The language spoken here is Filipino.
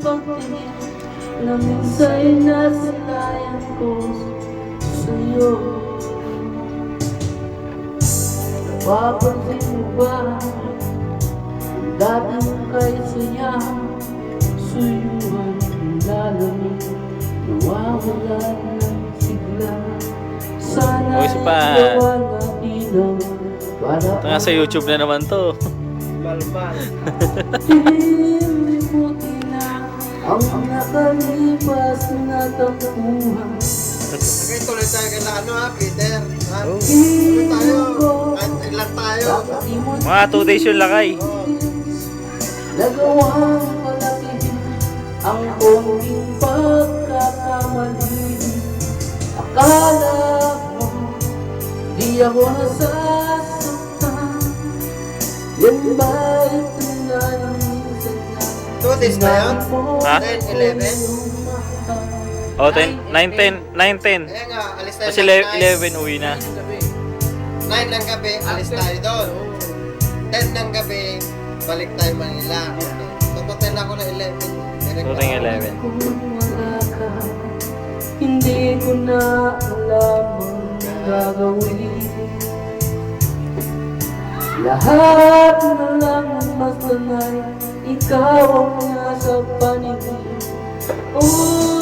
pagtingin na minsa'y nasilayan ko sa'yo. Napapansin mo ba ang dati mong kay saya? Suyuan, nilalamig, nawawala ng sigla. Sana igawa natin ang para Ito nga sa YouTube na naman to. Balbal. Hilimuti na ang nakalipas na tampuhan. Okay, tuloy tayo kay Peter. Tuloy tayo. Kahit ilan tayo. Mga 2 days yung lakay. Nagawang palakihin ang konting pagkakamali. Akala mo di ako nasasaktan. Yan ba'y tunay minsan na 2 days ba yun? Ha? 10, 11? O, 10, 9, 10, 9, 10. Kaya nga, alis tayo Kasi ng 11 uwi na. 9 ng gabi, alis tayo doon. 10 ng gabi, balik tayo Manila. Tututin ako na 11. Tuting 11. Kung wala ka, hindi ko na alam ang gagawin. Lahat na lang ang masanay, ikaw ang nasa paningin. Oh,